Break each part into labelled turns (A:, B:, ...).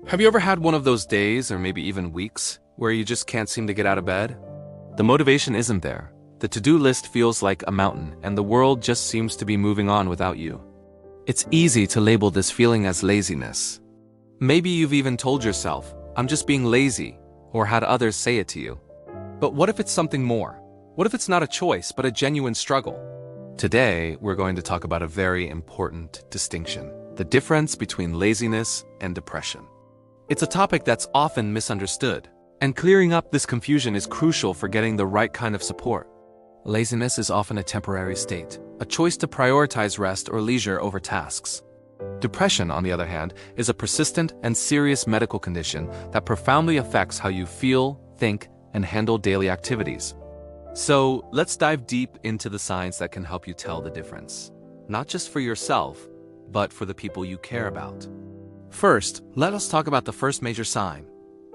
A: Have you ever had one of those days, or maybe even weeks, where you just can't seem to get out of bed? The motivation isn't there. The to-do list feels like a mountain, and the world just seems to be moving on without you. It's easy to label this feeling as laziness. Maybe you've even told yourself, "I'm just being lazy," or had others say it to you. But what if it's something more? What if it's not a choice, but a genuine struggle? Today, we're going to talk about a very important distinction: the difference between laziness and depression. It's a topic that's often misunderstood, and clearing up this confusion is crucial for getting the right kind of support. Laziness is often a temporary state, a choice to prioritize rest or leisure over tasks. Depression, on the other hand, is a persistent and serious medical condition that profoundly affects how you feel, think, and handle daily activities. So, let's dive deep into the signs that can help you tell the difference, not just for yourself, but for the people you care about. First, let us talk about the first major sign: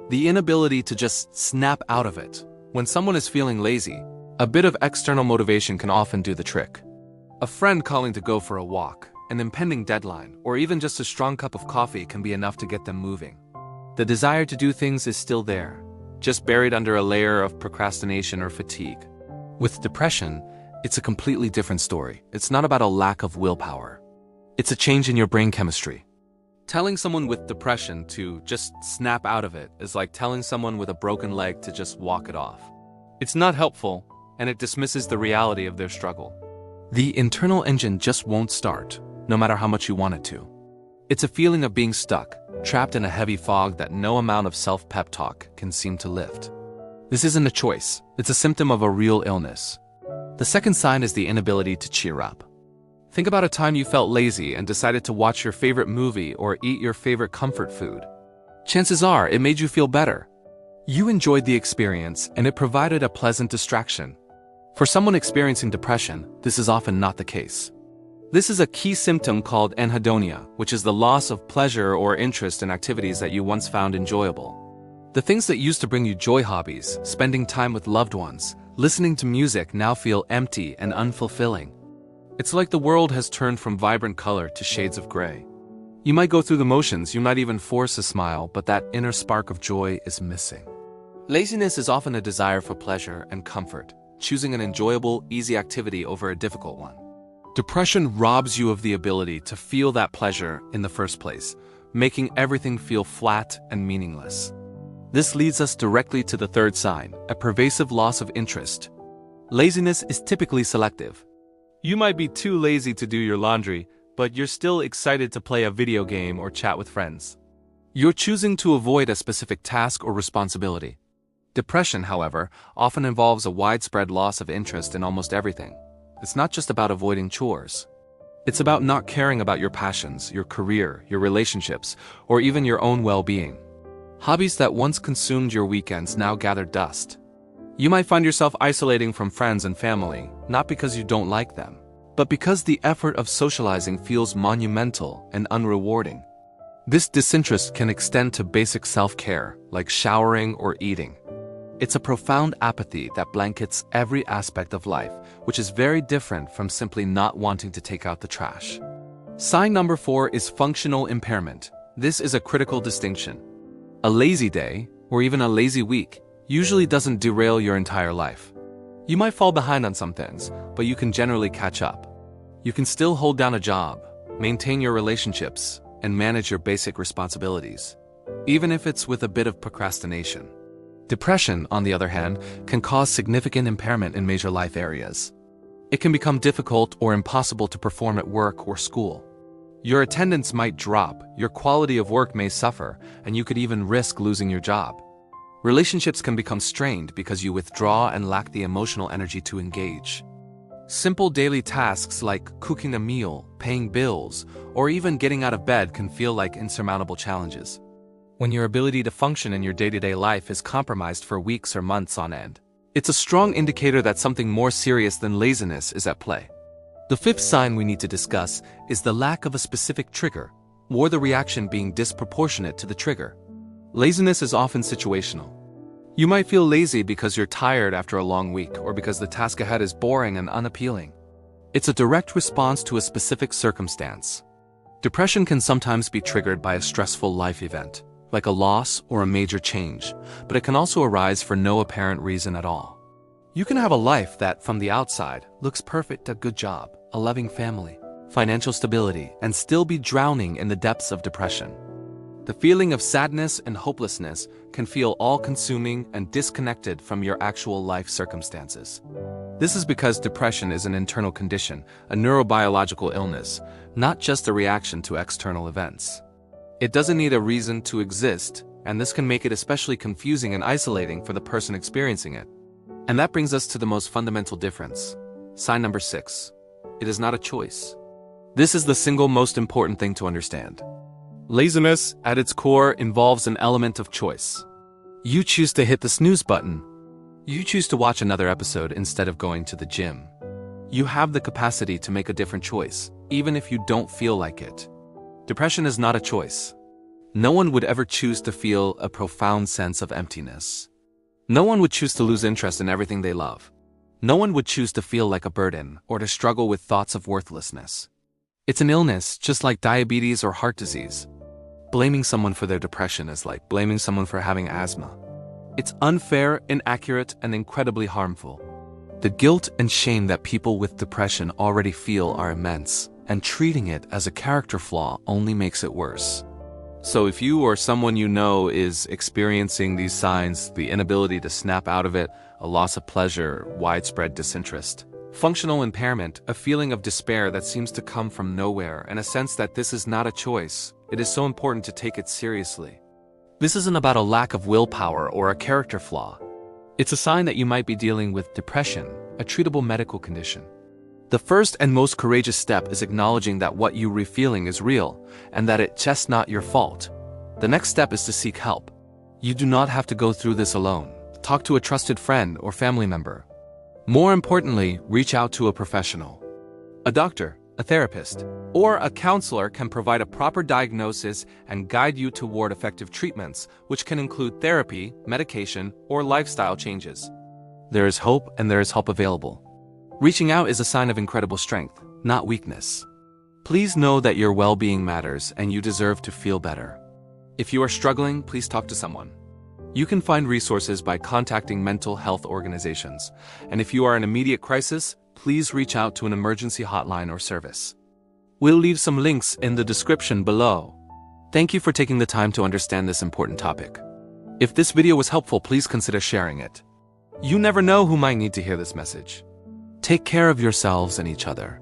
A: the inability to just snap out of it. When someone is feeling lazy, a bit of external motivation can often do the trick. A friend calling to go for a walk, an impending deadline, or even just a strong cup of coffee can be enough to get them moving. The desire to do things is still there, just buried under a layer of procrastination or fatigue. With depression, it's a completely different story. It's not about a lack of willpower. It's a change in your brain chemistry. Telling someone with depression to just snap out of it is like telling someone with a broken leg to just walk it off. It's not helpful, and it dismisses the reality of their struggle. The internal engine just won't start, no matter how much you want it to. It's a feeling of being stuck, trapped in a heavy fog that no amount of self-pep talk can seem to lift. This isn't a choice, it's a symptom of a real illness. The second sign is the inability to cheer up. Think about a time you felt lazy and decided to watch your favorite movie or eat your favorite comfort food. Chances are it made you feel better. You enjoyed the experience, and it provided a pleasant distraction. For someone experiencing depression, this is often not the case. This is a key symptom called anhedonia, which is the loss of pleasure or interest in activities that you once found enjoyable. The things that used to bring you joy, hobbies, spending time with loved ones, listening to music, now feel empty and unfulfilling. It's like the world has turned from vibrant color to shades of gray. You might go through the motions, you might even force a smile, but that inner spark of joy is missing. Laziness is often a desire for pleasure and comfort, choosing an enjoyable, easy activity over a difficult one. Depression robs you of the ability to feel that pleasure in the first place, making everything feel flat and meaningless. This leads us directly to the third sign: a pervasive loss of interest. Laziness is typically selective. You might be too lazy to do your laundry, but you're still excited to play a video game or chat with friends. You're choosing to avoid a specific task or responsibility. Depression, however, often involves a widespread loss of interest in almost everything. It's not just about avoiding chores. It's about not caring about your passions, your career, your relationships, or even your own well-being. Hobbies that once consumed your weekends now gather dust. You might find yourself isolating from friends and family, not because you don't like them, but because the effort of socializing feels monumental and unrewarding. This disinterest can extend to basic self-care, like showering or eating. It's a profound apathy that blankets every aspect of life, which is very different from simply not wanting to take out the trash. Sign number 4 is functional impairment. This is a critical distinction. A lazy day, or even a lazy week, usually doesn't derail your entire life. You might fall behind on some things, but you can generally catch up. You can still hold down a job, maintain your relationships, and manage your basic responsibilities, even if it's with a bit of procrastination. Depression, on the other hand, can cause significant impairment in major life areas. It can become difficult or impossible to perform at work or school. Your attendance might drop, your quality of work may suffer, and you could even risk losing your job. Relationships can become strained because you withdraw and lack the emotional energy to engage. Simple daily tasks like cooking a meal, paying bills, or even getting out of bed can feel like insurmountable challenges. When your ability to function in your day-to-day life is compromised for weeks or months on end, it's a strong indicator that something more serious than laziness is at play. The fifth sign we need to discuss is the lack of a specific trigger, or the reaction being disproportionate to the trigger. Laziness is often situational. You might feel lazy because you're tired after a long week, or because the task ahead is boring and unappealing. It's a direct response to a specific circumstance. Depression can sometimes be triggered by a stressful life event. like a loss or a major change, but it can also arise for no apparent reason at all. You can have a life that, from the outside, looks perfect: a good job, a loving family, financial stability, and still be drowning in the depths of depression. The feeling of sadness and hopelessness can feel all-consuming and disconnected from your actual life circumstances. This is because depression is an internal condition, a neurobiological illness, not just a reaction to external events. It doesn't need a reason to exist, and this can make it especially confusing and isolating for the person experiencing it. And that brings us to the most fundamental difference. Sign number 6. It is not a choice. This is the single most important thing to understand. Laziness, at its core, involves an element of choice. You choose to hit the snooze button. You choose to watch another episode instead of going to the gym. You have the capacity to make a different choice, even if you don't feel like it. Depression is not a choice. No one would ever choose to feel a profound sense of emptiness. No one would choose to lose interest in everything they love. No one would choose to feel like a burden or to struggle with thoughts of worthlessness. It's an illness, just like diabetes or heart disease. Blaming someone for their depression is like blaming someone for having asthma. It's unfair, inaccurate, and incredibly harmful. The guilt and shame that people with depression already feel are immense, and treating it as a character flaw only makes it worse. So if you or someone you know is experiencing these signs, the inability to snap out of it, a loss of pleasure, widespread disinterest, functional impairment, a feeling of despair that seems to come from nowhere, and a sense that this is not a choice, it is so important to take it seriously. This isn't about a lack of willpower or a character flaw. It's a sign that you might be dealing with depression, a treatable medical condition. The first and most courageous step is acknowledging that what you're feeling is real, and that it's just not your fault. The next step is to seek help. You do not have to go through this alone. Talk to a trusted friend or family member. More importantly, reach out to a professional. A doctor, a therapist, or a counselor can provide a proper diagnosis and guide you toward effective treatments, which can include therapy, medication, or lifestyle changes. There is hope, and there is help available. Reaching out is a sign of incredible strength, not weakness. Please know that your well-being matters and you deserve to feel better. If you are struggling, please talk to someone. You can find resources by contacting mental health organizations, and if you are in immediate crisis, please reach out to an emergency hotline or service. We'll leave some links in the description below. Thank you for taking the time to understand this important topic. If this video was helpful, please consider sharing it. You never know who might need to hear this message. Take care of yourselves and each other.